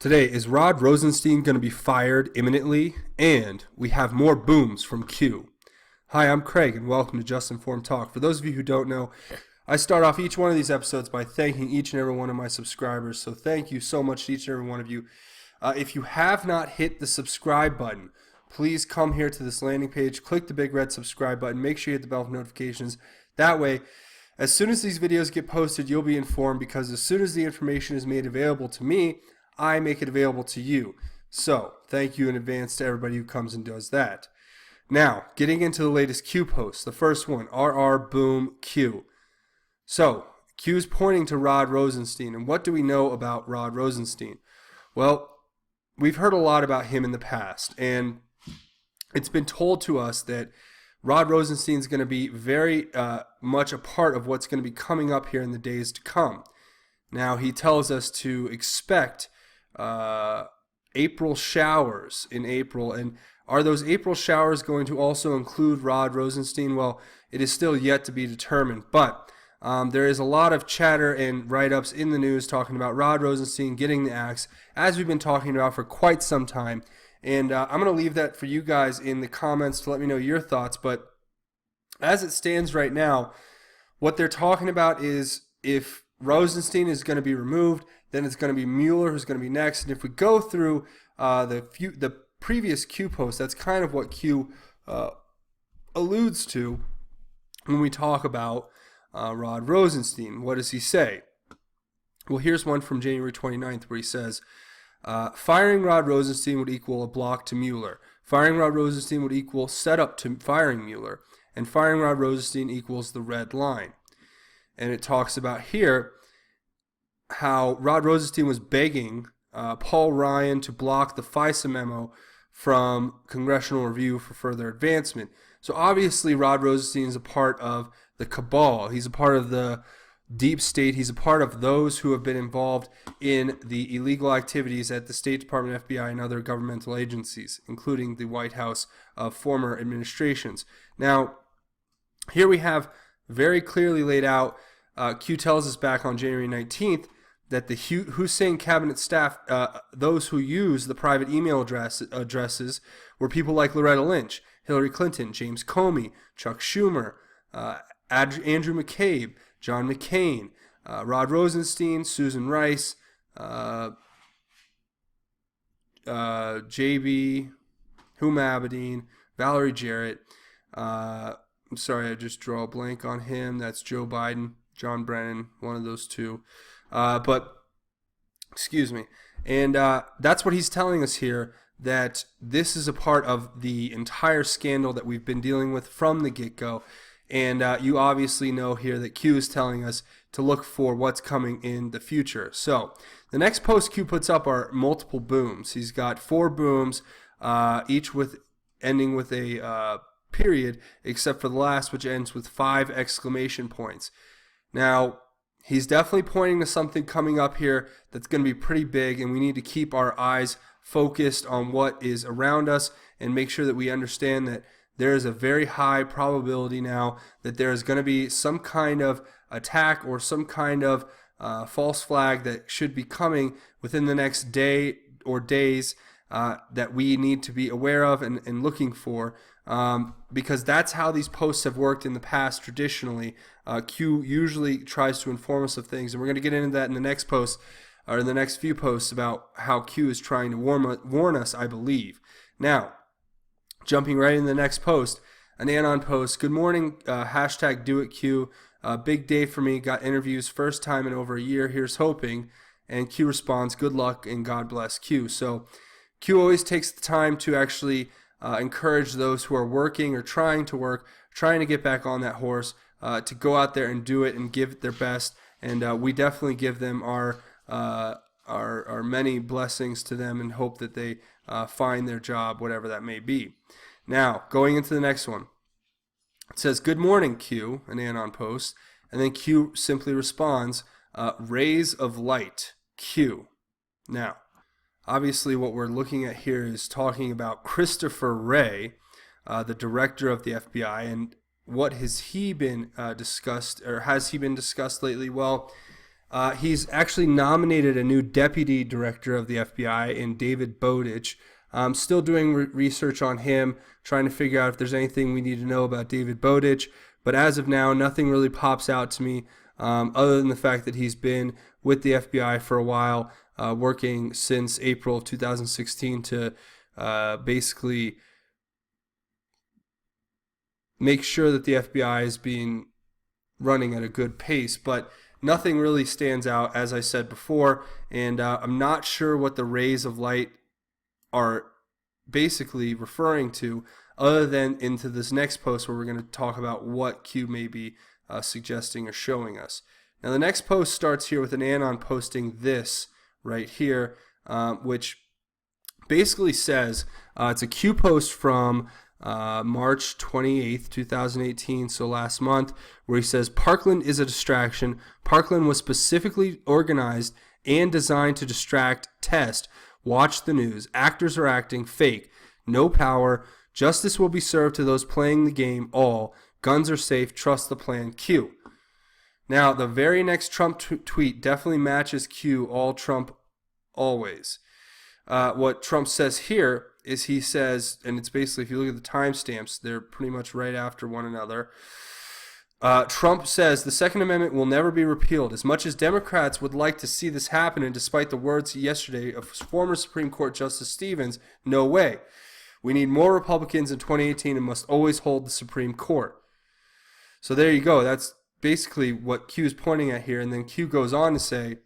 Today, is Rod Rosenstein going to be fired imminently? And we have more booms from Q. Hi, I'm Craig, and welcome to Just Informed Talk. For those of you who don't know, I start off each one of these episodes by thanking each and every one of my subscribers. So thank you so much to each and every one of you. If you have not hit the subscribe button, please come here to this landing page, click the big red subscribe button, make sure you hit the bell for notifications. That way, as soon as these videos get posted, you'll be informed, because as soon as the information is made available to me, I make it available to you. So, thank you in advance to everybody who comes and does that. Now, getting into the latest Q posts. The first one, RR Boom Q. So, Q's pointing to Rod Rosenstein. And what do we know about Rod Rosenstein? Well, we've heard a lot about him in the past. And it's been told to us that Rod Rosenstein is going to be very much a part of what's going to be coming up here in the days to come. Now, he tells us to expect April showers in April. And are those April showers going to also include Rod Rosenstein? Well, it is still yet to be determined. But there is a lot of chatter and write-ups in the news talking about Rod Rosenstein getting the axe, as we've been talking about for quite some time. And I'm going to leave that for you guys in the comments to let me know your thoughts. But as it stands right now, what they're talking about is if Rosenstein is going to be removed, then it's going to be Mueller who's going to be next. And if we go through the previous Q post, that's kind of what Q alludes to when we talk about Rod Rosenstein. What does he say? Well, here's one from January 29th where he says, firing Rod Rosenstein would equal a block to Mueller. Firing Rod Rosenstein would equal setup to firing Mueller. And firing Rod Rosenstein equals the red line. And it talks about here how Rod Rosenstein was begging Paul Ryan to block the FISA memo from congressional review for further advancement. So obviously Rod Rosenstein is a part of the cabal. He's a part of the deep state. He's a part of those who have been involved in the illegal activities at the State Department, FBI, and other governmental agencies, including the White House of former administrations. Now, here we have very clearly laid out, Q tells us back on January 19th that the Hussein cabinet staff, those who use the private email addresses, were people like Loretta Lynch, Hillary Clinton, James Comey, Chuck Schumer, Andrew McCabe, John McCain, Rod Rosenstein, Susan Rice, JB, Huma Abedin, Valerie Jarrett. I'm sorry, I just draw a blank on him. That's Joe Biden, John Brennan, one of those two. But, excuse me. And that's what he's telling us here, that this is a part of the entire scandal that we've been dealing with from the get-go. And you obviously know here that Q is telling us to look for what's coming in the future. So, the next post Q puts up are multiple booms. He's got 4 booms, each with ending with a period, except for the last, which ends with 5 exclamation points. Now, he's definitely pointing to something coming up here that's going to be pretty big, and we need to keep our eyes focused on what is around us and make sure that we understand that there is a very high probability now that there is going to be some kind of attack or some kind of false flag that should be coming within the next day or days that we need to be aware of and looking for. Because that's how these posts have worked in the past traditionally. Q usually tries to inform us of things, and we're going to get into that in the next post, or in the next few posts, about how Q is trying to warn us, I believe. Now, jumping right into the next post, an AN0N post. Good morning, hashtag do it Q. Big day for me, got interviews, first time in over a year, here's hoping. And Q responds, good luck and God bless Q. So Q always takes the time to actually encourage those who are working or trying to work, trying to get back on that horse, to go out there and do it and give it their best. And we definitely give them our many blessings to them and hope that they find their job, whatever that may be. Now, going into the next one. It says, good morning, Q, an AN0N post. And then Q simply responds, rays of light, Q. Now, obviously, what we're looking at here is talking about Christopher Wray, the director of the FBI, and what has he been discussed, or has he been discussed lately? Well, He's actually nominated a new deputy director of the FBI in David Bowditch. I'm still doing research on him, trying to figure out if there's anything we need to know about David Bowditch. But as of now, nothing really pops out to me other than the fact that he's been with the FBI for a while, working since April of 2016 to basically make sure that the FBI is being running at a good pace. But nothing really stands out, as I said before, and I'm not sure what the rays of light are basically referring to, other than into this next post where we're going to talk about what Q may be suggesting or showing us. Now the next post starts here with an AN0N posting this right here, which basically says, it's a Q post from March 28th, 2018, so last month, where he says, Parkland is a distraction. Parkland was specifically organized and designed to distract, test, watch the news. Actors are acting fake. No power. Justice will be served to those playing the game. All. Guns are safe. Trust the plan. Q. Now, the very next Trump tweet definitely matches Q. All Trump, always. What Trump says here is he says, and it's basically, if you look at the timestamps, they're pretty much right after one another. Trump says the Second Amendment will never be repealed. As much as Democrats would like to see this happen, and despite the words yesterday of former Supreme Court Justice Stevens, no way. We need more Republicans in 2018 and must always hold the Supreme Court. So there you go. That's basically what Q is pointing at here. And then Q goes on to say,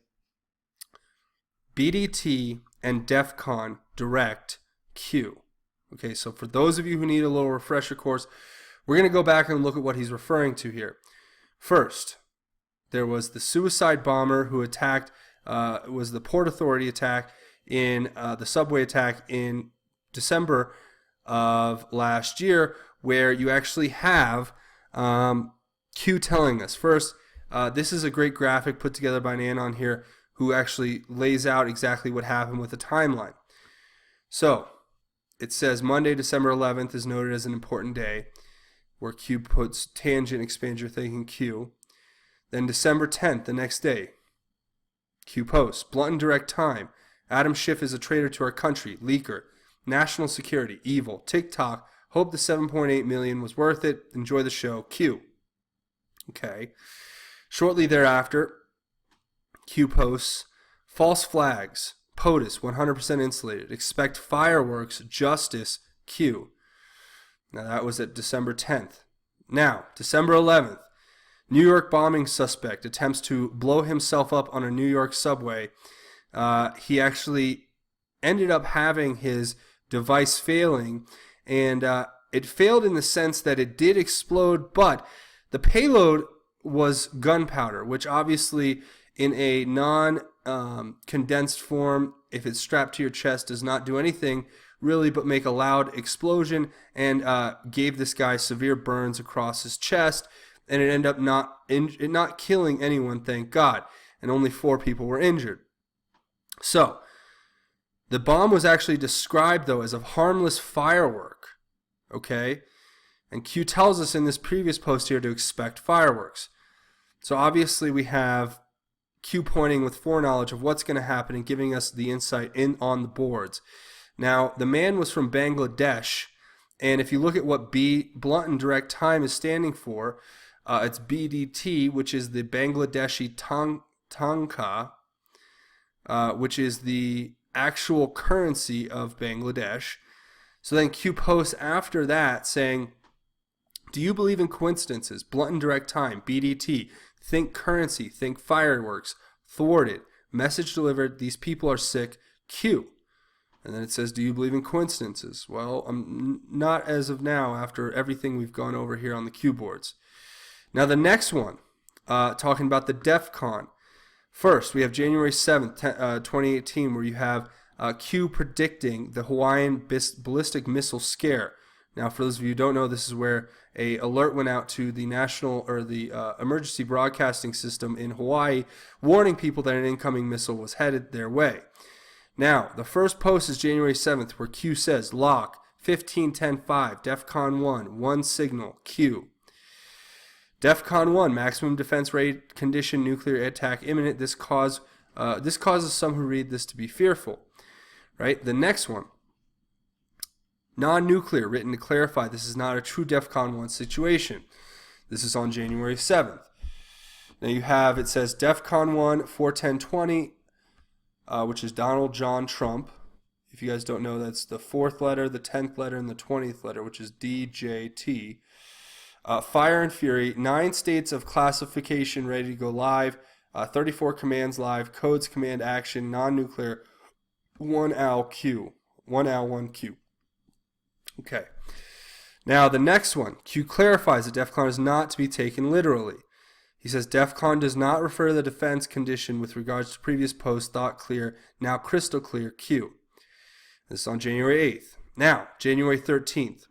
BDT and DEF CON direct Q. Okay, so for those of you who need a little refresher course, we're going to go back and look at what he's referring to here. First, there was the suicide bomber who attacked, was the Port Authority attack in the subway attack in December of last year, where you actually have Q telling us. First, this is a great graphic put together by an AN0N here who actually lays out exactly what happened with the timeline. So, it says Monday, December 11th is noted as an important day, where Q puts tangent, expand your thinking, Q. Then December 10th, the next day, Q posts, blunt and direct time. Adam Schiff is a traitor to our country, leaker. National security, evil. TikTok, hope the 7.8 million was worth it. Enjoy the show, Q. Okay. Shortly thereafter, Q posts, false flags. POTUS, 100% insulated. Expect fireworks, justice, Q. Now that was at December 10th. Now, December 11th, New York bombing suspect attempts to blow himself up on a New York subway. He actually ended up having his device failing, and it failed in the sense that it did explode, but the payload was gunpowder, which obviously in a non-condensed form, if it's strapped to your chest, does not do anything really but make a loud explosion, and gave this guy severe burns across his chest, and it ended up not killing anyone, thank God, and only 4 people were injured. So, the bomb was actually described, though, as a harmless firework, okay? And Q tells us in this previous post here to expect fireworks. So obviously we have Q pointing with foreknowledge of what's going to happen and giving us the insight in on the boards. Now, the man was from Bangladesh, and if you look at what blunt and direct time is standing for, it's BDT, which is the Bangladeshi Tanka, which is the actual currency of Bangladesh. So then Q posts after that saying, do you believe in coincidences? Blunt and direct time, BDT. Think currency, think fireworks. Thwarted. Message delivered, these people are sick, Q. And then it says, do you believe in coincidences? Well, I'm not as of now after everything we've gone over here on the Q boards. Now the next one, talking about the DEF CON. First, we have January 7th, 2018, where you have Q predicting the Hawaiian ballistic missile scare. Now, for those of you who don't know, this is where a alert went out to the national or the emergency broadcasting system in Hawaii, warning people that an incoming missile was headed their way. Now, the first post is January 7th, where Q says, lock, 15-10-5, DEF CON 1, 1 signal, Q. DEFCON 1, maximum defense rate condition, nuclear attack imminent. This causes some who read this to be fearful. Right? The next one, non-nuclear, written to clarify this is not a true DEFCON 1 situation. This is on January 7th. Now you have, it says DEFCON 1, 41020, which is Donald John Trump. If you guys don't know, that's the 4th letter, the 10th letter, and the 20th letter, which is DJT. Fire and Fury, 9 states of classification ready to go live, 34 commands live, codes, command, action, non-nuclear, 1AL1Q. Okay. Now the next one, Q clarifies that DEFCON is not to be taken literally. He says DEFCON does not refer to the defense condition with regards to previous posts, thought clear, now crystal clear, Q. This is on January 8th. Now, January 13th.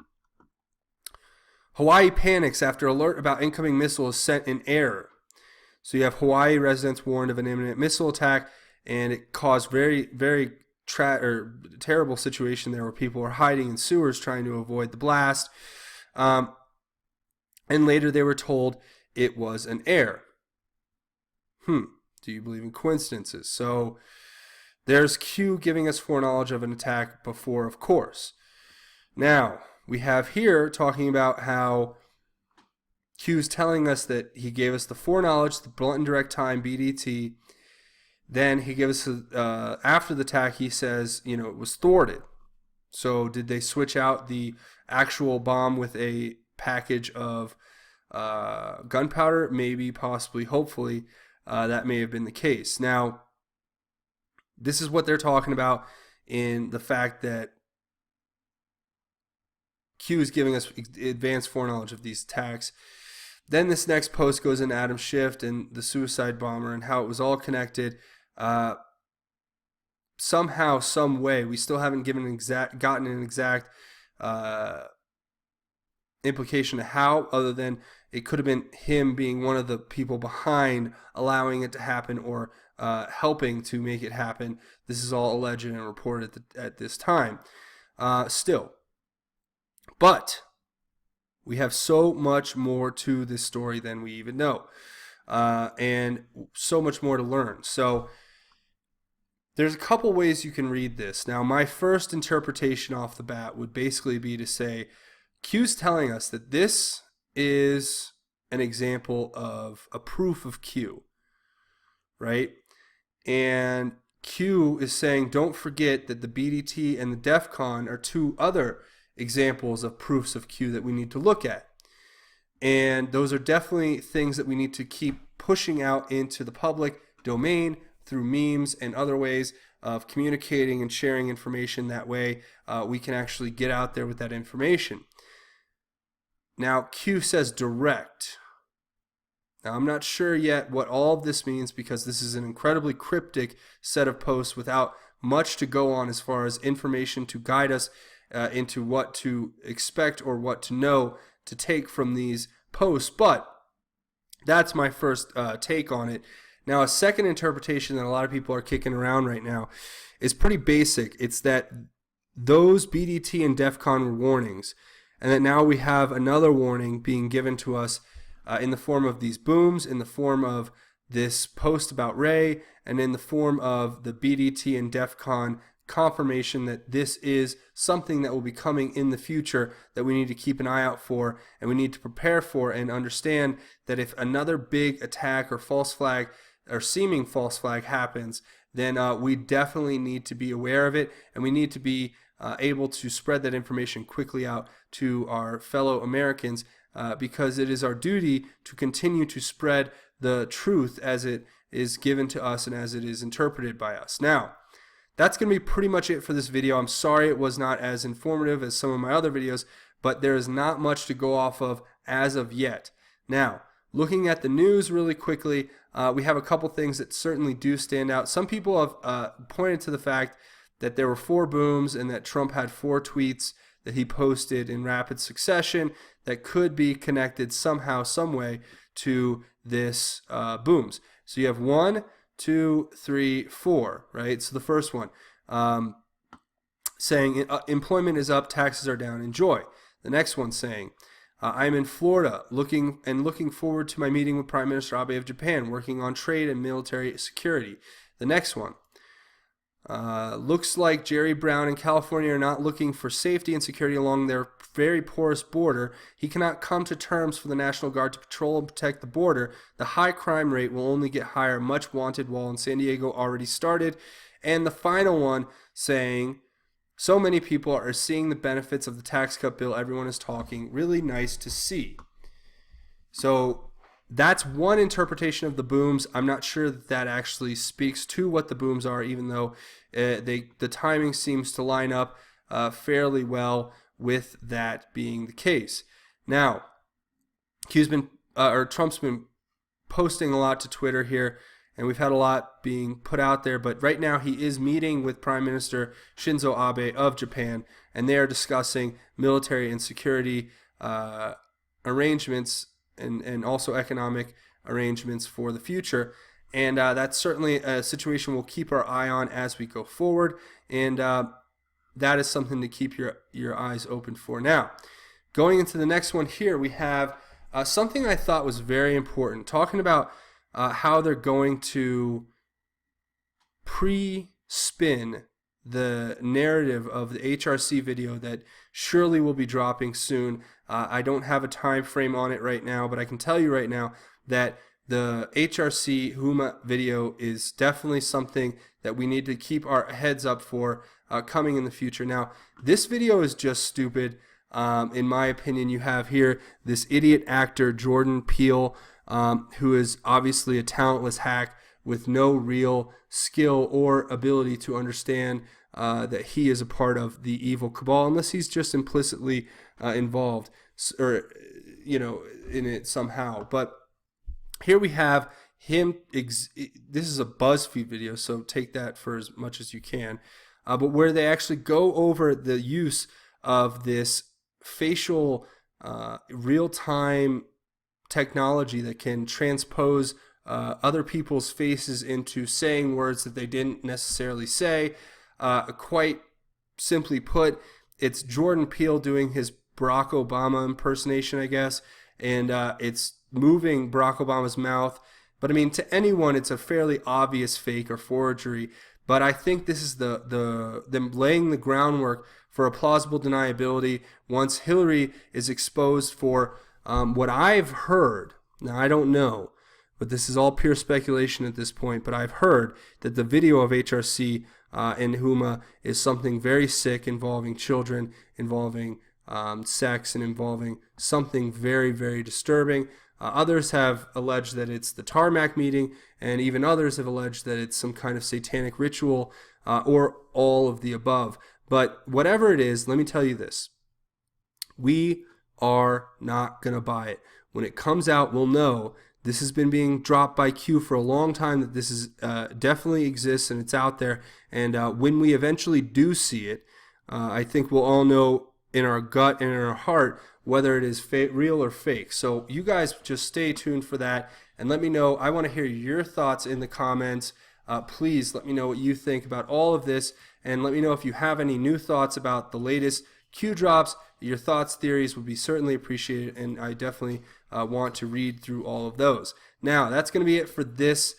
Hawaii panics after alert about incoming missile is sent in error. So you have Hawaii residents warned of an imminent missile attack, and it caused very terrible situation there where people were hiding in sewers trying to avoid the blast. And later they were told it was an error. Do you believe in coincidences? So there's Q giving us foreknowledge of an attack before, of course. Now, we have here talking about how Q's telling us that he gave us the foreknowledge, the blunt and direct time, BDT. Then he gives us, after the attack, he says, it was thwarted. So did they switch out the actual bomb with a package of gunpowder? Maybe, possibly, hopefully, that may have been the case. Now, this is what they're talking about in the fact that Q is giving us advanced foreknowledge of these attacks. Then this next post goes into Adam Schiff and the suicide bomber and how it was all connected. Somehow, some way, we still haven't gotten an exact implication of how, other than it could have been him being one of the people behind allowing it to happen or helping to make it happen. This is all alleged and reported at this time. Still. But we have so much more to this story than we even know. And so much more to learn. So there's a couple ways you can read this. Now, my first interpretation off the bat would basically be to say, Q's telling us that this is an example of a proof of Q, right? And Q is saying, don't forget that the BDT and the DEFCON are 2 other examples of proofs of Q that we need to look at. And those are definitely things that we need to keep pushing out into the public domain through memes and other ways of communicating and sharing information. That way we can actually get out there with that information. Now, Q says direct. Now, I'm not sure yet what all of this means because this is an incredibly cryptic set of posts without much to go on as far as information to guide us into what to expect or what to know to take from these posts. But that's my first take on it. Now, a second interpretation that a lot of people are kicking around right now is pretty basic. It's that those BDT and DEFCON were warnings, and that now we have another warning being given to us in the form of these booms, in the form of this post about Ray, and in the form of the BDT and DEFCON confirmation that this is something that will be coming in the future that we need to keep an eye out for, and we need to prepare for and understand that if another big attack or false flag or seeming false flag happens, then we definitely need to be aware of it, and we need to be able to spread that information quickly out to our fellow Americans because it is our duty to continue to spread the truth as it is given to us and as it is interpreted by us. Now, that's going to be pretty much it for this video. I'm sorry it was not as informative as some of my other videos, but there is not much to go off of as of yet. Now, looking at the news really quickly, we have a couple things that certainly do stand out. Some people have pointed to the fact that there were 4 booms and that Trump had 4 tweets that he posted in rapid succession that could be connected somehow, some way to this booms. So you have 1, 2, 3, 4, right? So the first one saying employment is up, taxes are down, enjoy. The next one saying I'm in Florida looking forward to my meeting with Prime Minister Abe of Japan, working on trade and military security. The next one. Looks like Jerry Brown and California are not looking for safety and security along their very porous border. He cannot come to terms for the National Guard to patrol and protect the border. The high crime rate will only get higher. Much wanted wall in San Diego already started. And the final one saying, so many people are seeing the benefits of the tax cut bill. Everyone is talking. Really nice to see. So that's one interpretation of the booms. I'm not sure that actually speaks to what the booms are, even though the timing seems to line up fairly well with that being the case. Now, Trump's been posting a lot to Twitter here, and we've had a lot being put out there, but right now he is meeting with Prime Minister Shinzo Abe of Japan, and they are discussing military and security arrangements and also economic arrangements for the future. And that's certainly a situation we'll keep our eye on as we go forward, and that is something to keep your eyes open for. Now, going into the next one here, we have something I thought was very important, talking about how they're going to pre-spin the narrative of the HRC video that surely will be dropping soon. I don't have a time frame on it right now, but I can tell you right now that the HRC Huma video is definitely something that we need to keep our heads up for coming in the future. Now, this video is just stupid. In my opinion, you have here this idiot actor, Jordan Peele, who is obviously a talentless hack with no real skill or ability to understand that he is a part of the evil cabal, unless he's just implicitly involved or in it somehow. But here we have him. This is a BuzzFeed video, so take that for as much as you can. But where they actually go over the use of this facial real-time technology that can transpose other people's faces into saying words that they didn't necessarily say. Quite simply put, it's Jordan Peele doing his Barack Obama impersonation, I guess, and it's moving Barack Obama's mouth. But I mean, to anyone, it's a fairly obvious fake or forgery. But I think this is them laying the groundwork for a plausible deniability once Hillary is exposed for what I've heard. Now, I don't know, but this is all pure speculation at this point. But I've heard that the video of HRC and Huma is something very sick, involving children, involving sex, and involving something very, very disturbing. Others have alleged that it's the tarmac meeting, and even others have alleged that it's some kind of satanic ritual or all of the above. But whatever it is, let me tell you this. We are not going to buy it. When it comes out, we'll know. This has been being dropped by Q for a long time, that this is definitely exists and it's out there. And when we eventually do see it, I think we'll all know in our gut and in our heart whether it is real or fake. So you guys just stay tuned for that and let me know. I want to hear your thoughts in the comments. Please let me know what you think about all of this, and let me know if you have any new thoughts about the latest Q drops. Your thoughts, theories would be certainly appreciated, and I definitely want to read through all of those. Now, that's going to be it for this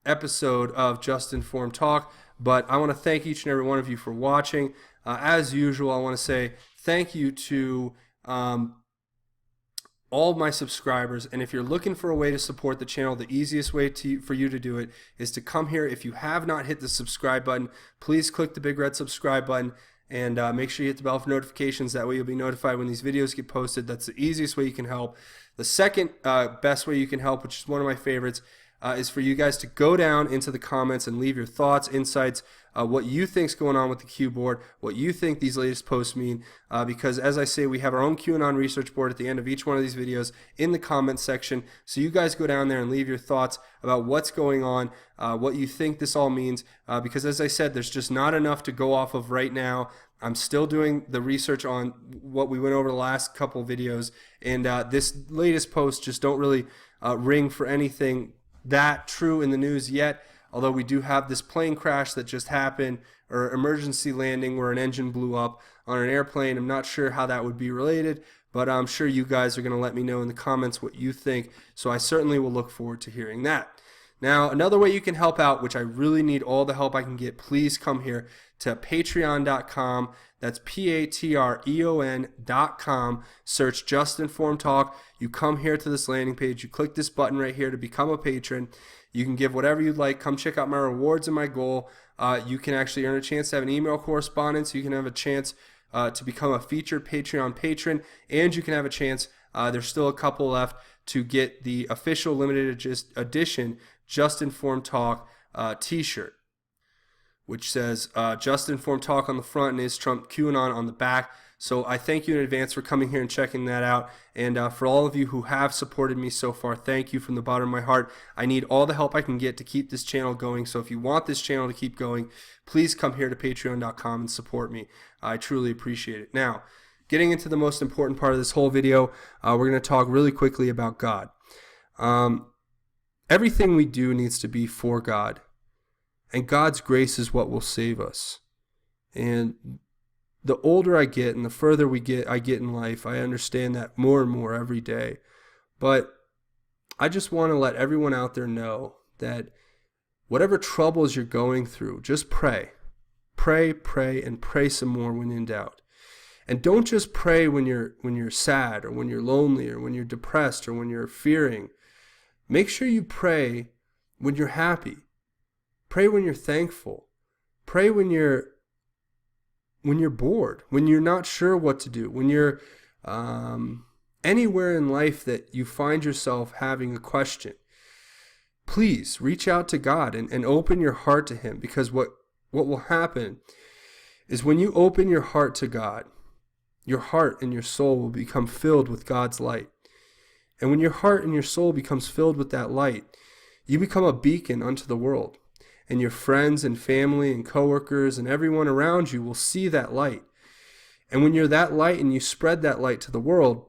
episode of Just Informed Talk, but I want to thank each and every one of you for watching. As usual, I want to say thank you to all of my subscribers, and if you're looking for a way to support the channel, the easiest way for you to do it is to come here. If you have not hit the subscribe button, please click the big red subscribe button, and make sure you hit the bell for notifications. That way you'll be notified when these videos get posted. That's the easiest way you can help. The second best way you can help, which is one of my favorites, is for you guys to go down into the comments and leave your thoughts, insights, what you think's going on with the Q board, what you think these latest posts mean, because as I say, we have our own QAnon research board at the end of each one of these videos in the comments section. So you guys go down there and leave your thoughts about what's going on, what you think this all means, because as I said, there's just not enough to go off of right now. I'm still doing the research on what we went over the last couple videos, and this latest post just don't really ring for anything that true in the news yet, although we do have this plane crash that just happened or emergency landing where an engine blew up on an airplane. I'm not sure how that would be related, but I'm sure you guys are going to let me know in the comments what you think. So I certainly will look forward to hearing that. Now, another way you can help out, which I really need all the help I can get, please come here to patreon.com. That's patreon.com. Search Just Informed Talk. You come here to this landing page. You click this button right here to become a patron. You can give whatever you'd like. Come check out my rewards and my goal. You can actually earn a chance to have an email correspondence. You can have a chance to become a featured Patreon patron. And you can have a chance, there's still a couple left, to get the official limited edition Just Informed Talk t-shirt, which says Just Informed Talk on the front and is Trump QAnon on the back. So I thank you in advance for coming here and checking that out. And for all of you who have supported me so far, thank you from the bottom of my heart. I need all the help I can get to keep this channel going. So if you want this channel to keep going, please come here to patreon.com and support me. I truly appreciate it. Now, getting into the most important part of this whole video, we're going to talk really quickly about God. Everything we do needs to be for God. And God's grace is what will save us. And the older I get and the further I get in life, I understand that more and more every day. But I just want to let everyone out there know that whatever troubles you're going through, just pray. Pray, pray, and pray some more when in doubt. And don't just pray when you're sad or when you're lonely or when you're depressed or when you're fearing. Make sure you pray when you're happy. Pray when you're thankful. Pray when you're bored, when you're not sure what to do, when you're anywhere in life that you find yourself having a question. Please reach out to God and open your heart to Him, because what will happen is when you open your heart to God, your heart and your soul will become filled with God's light. And when your heart and your soul becomes filled with that light, you become a beacon unto the world. And your friends and family and coworkers and everyone around you will see that light. And when you're that light and you spread that light to the world,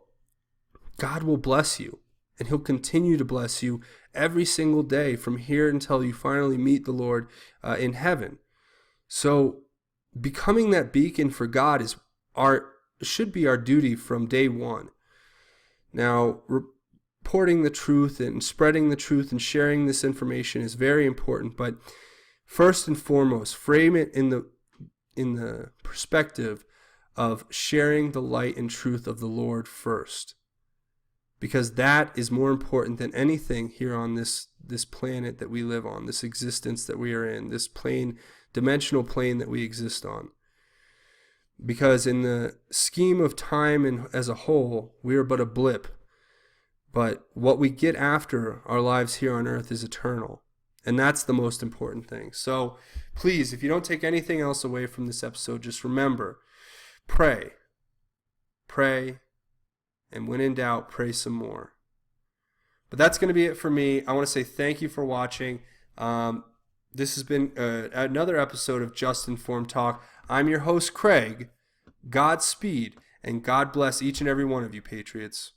God will bless you. And He'll continue to bless you every single day from here until you finally meet the Lord in heaven. So becoming that beacon for God should be our duty from day one. Now, reporting the truth and spreading the truth and sharing this information is very important, but first and foremost, frame it in the perspective of sharing the light and truth of the Lord first, because that is more important than anything here on this planet that we live on, this existence that we are in, this dimensional plane that we exist on. Because in the scheme of time and as a whole, we are but a blip. But what we get after our lives here on earth is eternal. And that's the most important thing. So please, if you don't take anything else away from this episode, just remember, pray. Pray. And when in doubt, pray some more. But that's going to be it for me. I want to say thank you for watching. This has been another episode of Just Informed Talk. I'm your host, Craig. Godspeed, and God bless each and every one of you, Patriots.